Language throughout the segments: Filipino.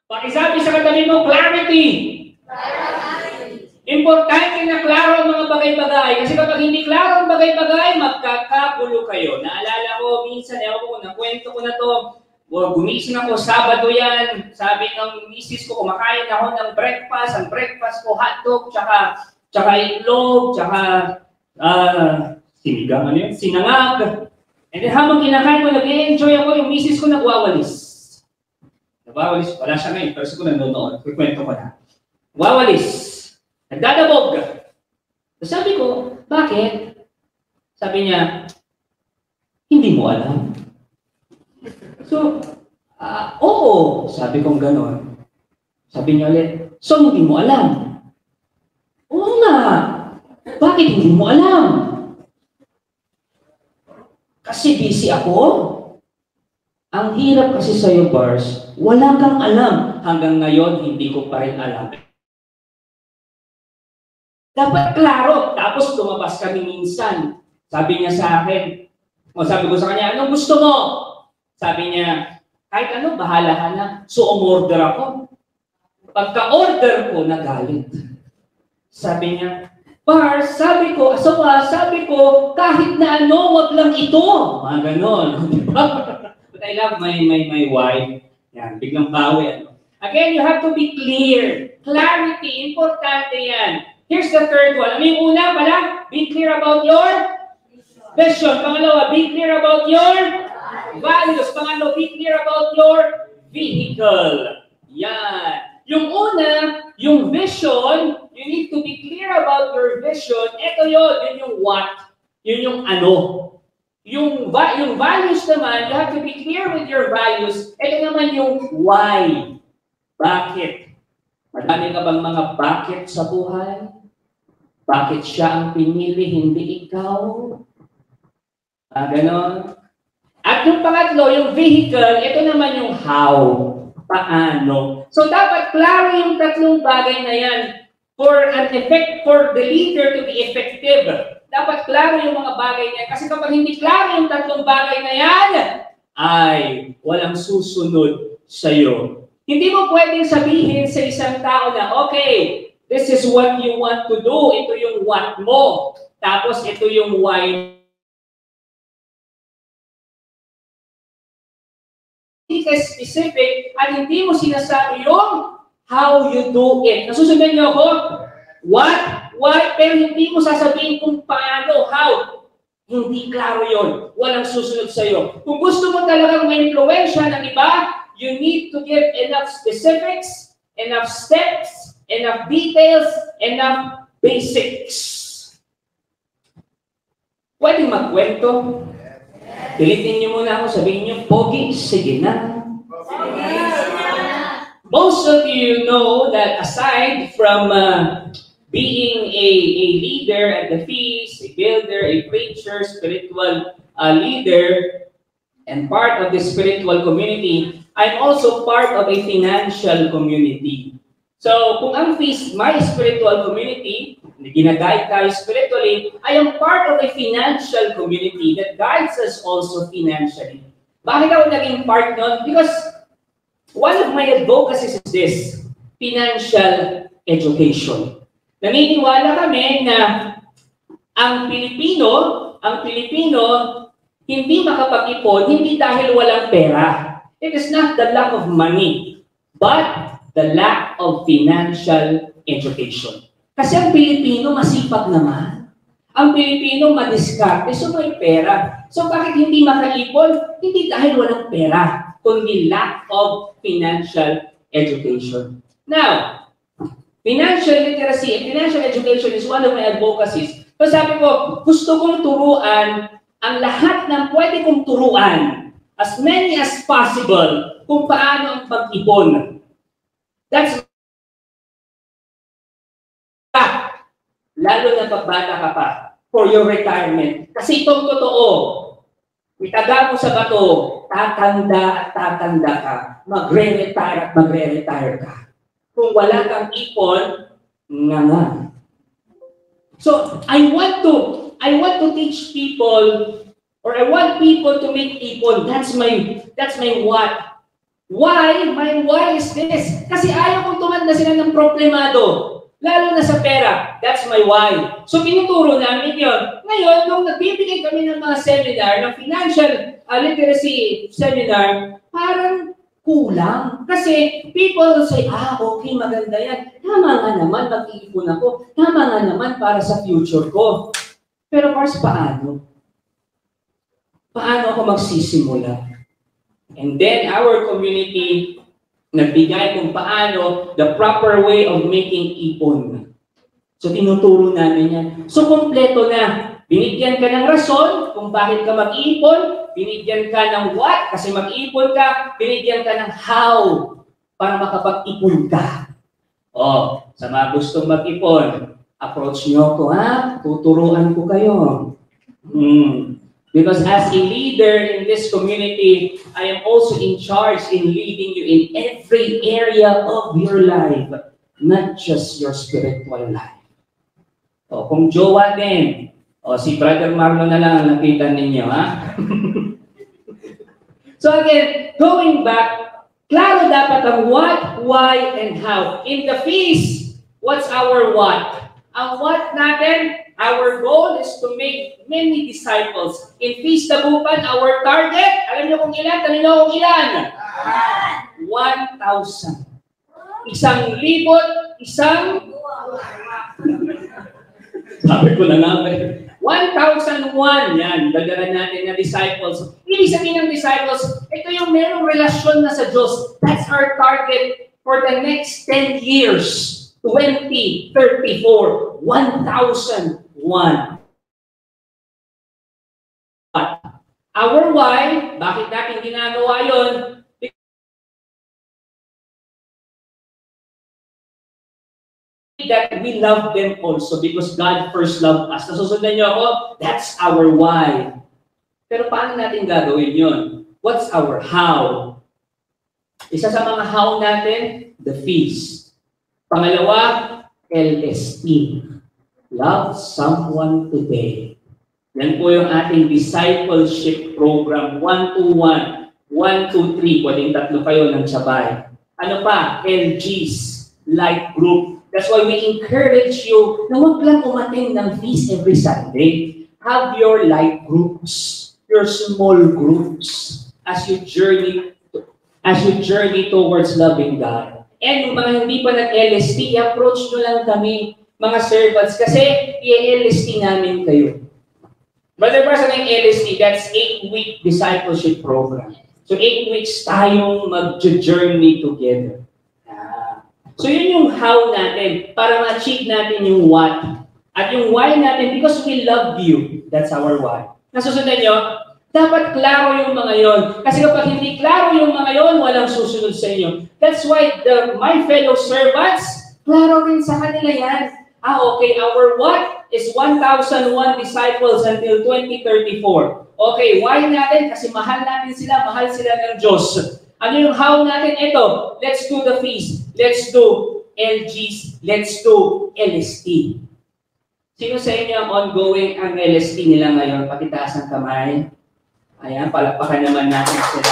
Pakisabi sa katabi mo, clarity. Importante na klaro ang mga bagay-bagay. Kasi kapag hindi klaro ang bagay-bagay, magkakagulo kayo. Naalala ko, minsan, nakwento ko na to, gumising ako, Sabado yan. Sabi ng misis ko, kumakain ako ng breakfast. Ang breakfast ko, hotdog, tsaka itlog, tsaka sinigang, sinangag. And then habang kinakain ko, nag-enjoy ako, yung misis ko nagwawalis. Nagwawalis, wala siya ngayon, pero siguro nanonood. Kukwento ko na. Nagwawalis. Nagdadabog. So sabi ko, bakit? Sabi niya, hindi mo alam. So, oo, sabi kong ganon. Sabi niya ulit, so hindi mo alam. Oo nga, bakit hindi mo alam? Kasi busy ako. Ang hirap kasi sa'yo, Bars, wala kang alam. Hanggang ngayon, hindi ko pa rin alam. Dapat klaro. Tapos lumabas kami minsan. Sabi niya sa akin, sabi ko sa kanya, anong gusto mo? Sabi niya, kahit ano, bahala ka na. So, umorder ako. Pagka-order ko, nagalit. Sabi niya, Bars, sabi ko, asawa, sabi ko, kahit na ano, wag lang ito. Mga ganon. But I love my wife. Yan, biglang bawi. Again, you have to be clear. Clarity, importante yan. Here's the third one. Ano yung una pala? Be clear about your vision. Pangalawa, be clear about your values. Pangalawa, be clear about your vehicle. Yan. Yung una, yung vision, you need to be clear about your vision. Ito yun yung what, yun yung ano. Yung values naman, you have to be clear with your values. Ito naman yung why. Bakit? Marami ka bang mga bakit sa buhay? Bakit siya ang pinili, hindi ikaw? Ganon. At yung pangatlo, yung vehicle, ito naman yung how. Paano? So dapat klaro yung tatlong bagay na yan for the leader to be effective. Dapat klaro yung mga bagay na yan. Kasi kapag hindi klaro yung tatlong bagay na yan, ay walang susunod sa'yo. Hindi mo pwedeng sabihin sa isang tao na, okay, this is what you want to do. Ito yung what mo. Tapos ito yung why. Hindi ka specific at hindi mo sinasabi yung how you do it. Nasusundan niyo ako? What? Why? Pero hindi mo sasabihin kung paano, how. Hindi klaro yon. Walang susunod sa'yo. Kung gusto mo talagang ma-influensya ng iba, you need to give enough specifics, enough steps, enough details, enough basics. Pwede magkwento. Pilitin niyo muna ako, sabihin niyo, Pogi, sige na. Most of you know that aside from being a leader at the feast, a builder, a preacher, spiritual leader, and part of the spiritual community, I'm also part of a financial community. So, kung ang feast, my spiritual community, gina-guide tayo spiritually, I am part of a financial community that guides us also financially. Bakit ako naging part nun? Because one of my advocacies is this, financial education. Naniniwala kami na ang Pilipino hindi makapag-ipon, hindi dahil walang pera. It is not the lack of money, but the lack of financial education. Kasi ang Pilipino masipag naman. Ang Pilipino madiskarte, so may pera. So bakit hindi makaipon? Hindi dahil walang pera, kundi lack of financial education. Now, financial literacy and financial education is one of my advocacies. So sabi ko, gusto kong turuan ang lahat ng pwede kong turuan, as many as possible, kung paano ang pag-ipon. That's lalo na pagbata ka pa, for your retirement. Kasi itong totoo, itaga mo sa bato, tatanda at tatanda ka, magre-retire at magre-retire ka. Kung wala kang ipon, nga. So, I want to teach people, or I want people to make ipon. That's my what. Why? My why is this. Kasi ayaw kong tumanda sila ng problemado. Lalo na sa pera. That's my why. So, tinuturo namin yon. Ngayon, nung nagbibigay kami ng mga seminar, ng financial literacy seminar, parang kulang. Kasi people will say, okay, maganda yan. Tama nga naman, mag-iipon ako. Tama nga naman para sa future ko. Pero Pars, paano? Paano ako magsisimula? And then our community nagbigay kung paano the proper way of making ipon. So tinuturo namin yan. So kompleto na. Binigyan ka ng rason kung bakit ka mag-iipon, binigyan ka ng what kasi mag-iipon ka, binigyan ka ng how para makapag-ipon ka. Sa mga gustong mag-ipon, approach nyo ko tuturuan ko kayo. Because as a leader in this community, I am also in charge in leading you in every area of your life, not just your spiritual life. Kung jowa din, si Brother Marlon na lang ang nakita ninyo, So again, going back, klaro dapat ang what, why, and how. In the feast, what's our what? Ang what natin, our goal is to make many disciples. In Feast Tagupan, our target, alam niyo kung ilan? Tanong niyo kung ilan? 1,000. 1,000, sabi ko na nga, 1,001, yan, dagdagan natin na disciples. Ibig sabihin ng disciples, ito yung merong relasyon na sa Diyos. That's our target for the next 10 years. 2034, 1,001. Our why, bakit natin ginagawa yun? That we love them also because God first loved us. Nasusundan niyo ako? That's our why. Pero paano natin gagawin yun? What's our how? Isa sa mga how natin, the feast. Pangalawa, LST. Love someone today. Yan po yung ating discipleship program. 1-to-1. 1-to-3. Pwedeng tatlo kayo ng sabay. Ano pa? LGs. Light group. That's why we encourage you na huwag lang umattend ng feast every Sunday. Have your light groups. Your small groups. As you journey towards loving God. And yung mga hindi pa nag-LST, i-approach nyo lang kami, mga servants, kasi i-LST namin kayo. Brother Person, ang LST, that's 8-week discipleship program. So 8 weeks tayong mag-journey together. So yun yung how natin, para ma-achieve natin yung what. At yung why natin, because we love you. That's our why. Nasusundan nyo? Dapat klaro yung mga yon. Kasi kapag hindi klaro yung mga yon, walang susunod sa inyo. That's why my fellow servants, klaro rin sa kanila yan. Okay, our what is 1,001 disciples until 2034. Okay, why natin? Kasi mahal natin sila, mahal sila ng Diyos. Ano yung how natin? Ito, let's do the feast. Let's do LGs. Let's do LST. Sino sa inyo ang ongoing ang LST nila ngayon? Pakitaas ang kamay. Ayan, palakpakan naman natin sila.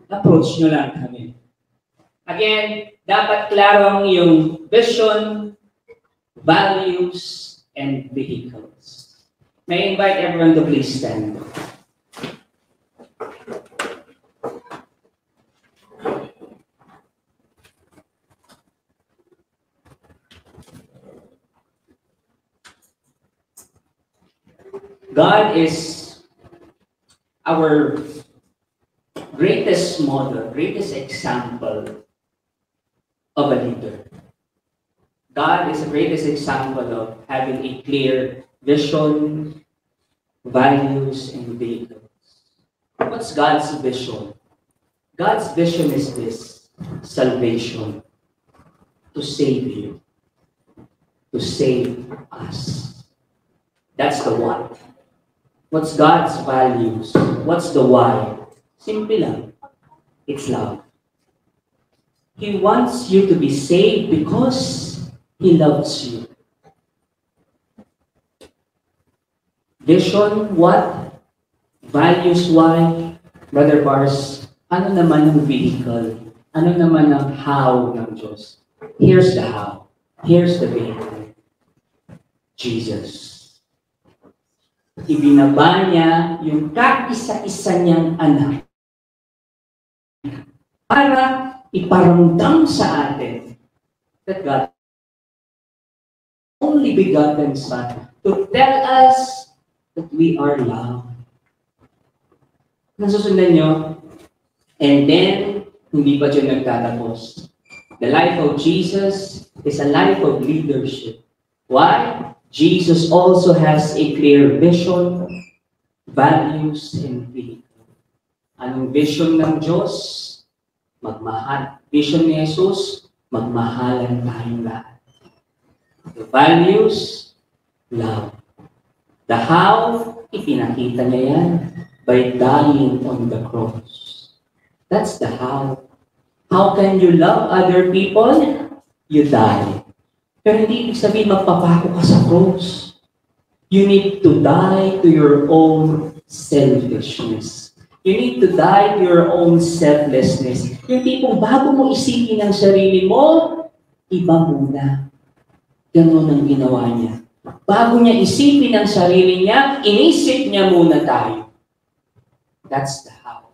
Approach nyo lang kami. Again, dapat klaro ang iyong vision, values, and vehicles. May I invite everyone to please stand. God is our greatest model, greatest example of a leader. God is the greatest example of having a clear vision, values, and vehicles. What's God's vision? God's vision is this: salvation, to save you, to save us. That's the what. What's God's values? What's the why? Simple lang. It's love. He wants you to be saved because He loves you. Vision, what? Values, why? Brother Bars, ano naman ang vehicle? Ano naman ang how ng Diyos? Here's the how. Here's the vehicle. Jesus. Ibinaba niya yung kaisa-isa niyang anak para iparamdam sa atin that God only begotten Son to tell us that we are loved. Nasusundan nyo? And then, hindi pa siya nagtatapos. The life of Jesus is a life of leadership. Why? Jesus also has a clear vision, values, and vehicle. Anong vision ng Diyos? Magmahal. Vision ni Jesus, magmahalan tayong lahat. The values, love. The how, ipinakita niya yan by dying on the cross. That's the how. How can you love other people? You die. Pero hindi ibig sabihin magpapako ka sa cross. You need to die to your own selfishness. You need to die to your own selflessness. Yung tipong bago mo isipin ang sarili mo, iba muna. Ganun ang ginawa niya. Bago niya isipin ang sarili niya, inisip niya muna tayo. That's the how.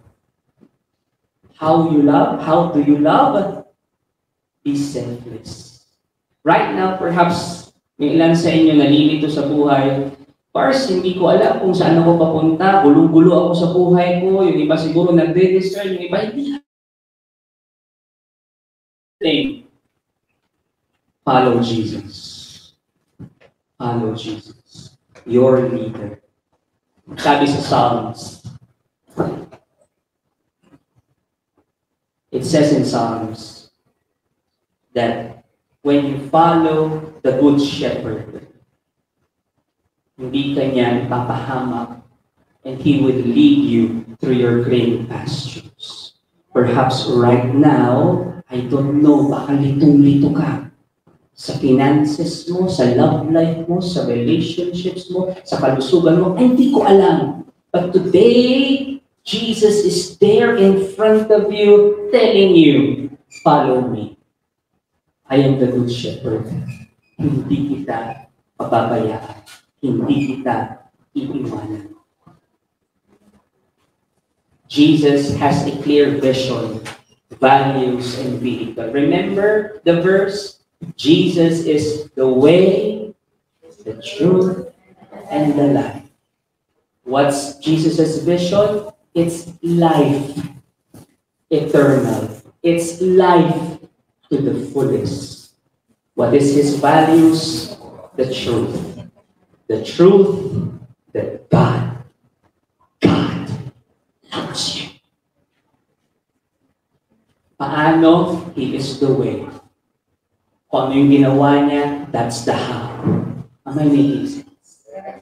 How you love? How do you love? Be selfless. Right now, perhaps, may ilan sa inyo nalilito sa buhay. Pars, hindi ko alam kung saan ako papunta. Gulo-gulo ako sa buhay ko. Yung iba siguro nagde-discern. Yung iba hindi. Follow Jesus. Follow Jesus. Your leader. Sabi sa Psalms. It says in Psalms that when you follow the Good Shepherd, hindi kanya papahamak, and He will lead you through your green pastures. Perhaps right now, I don't know, baka litong-lito ka sa finances mo, sa love life mo, sa relationships mo, sa kalusugan mo, ay hindi ko alam. But today, Jesus is there in front of you, telling you, follow me. I am the Good Shepherd. Hindi kita pababayaan. Hindi kita iiwanan. Jesus has a clear vision, values, and vehicle. Remember the verse? Jesus is the way, the truth, and the life. What's Jesus' vision? It's life eternal. It's life to the fullest. What is His values? The truth. The truth that God loves you. Paano? He is the way. Kung ano yung ginawa niya, that's the how. Am I making sense?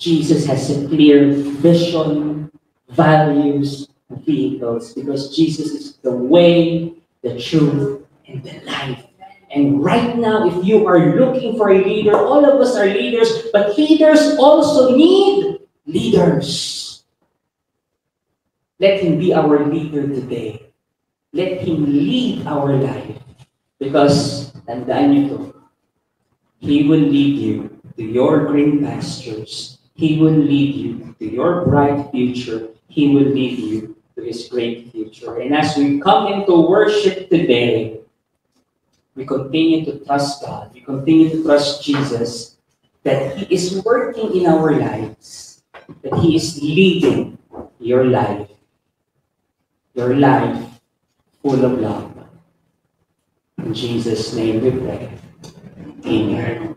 Jesus has a clear vision, values, vehicles, because Jesus is the way, the truth, and the life. And right now, if you are looking for a leader, all of us are leaders, but leaders also need leaders. Let Him be our leader today. Let Him lead our life. Because, tandaan niyo to, He will lead you to your green pastures. He will lead you to your bright future. He will lead you to His great future. And as we come into worship today, we continue to trust God. We continue to trust Jesus that He is working in our lives, that He is leading your life full of love. In Jesus' name we pray. Amen.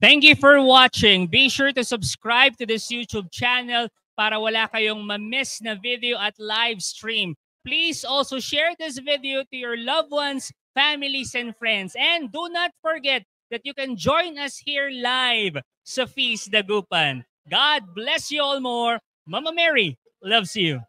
Thank you for watching. Be sure to subscribe to this YouTube channel para wala kayong ma-miss na video at live stream. Please also share this video to your loved ones, families, and friends. And do not forget that you can join us here live sa Feast Dagupan. God bless you all more. Mama Mary loves you.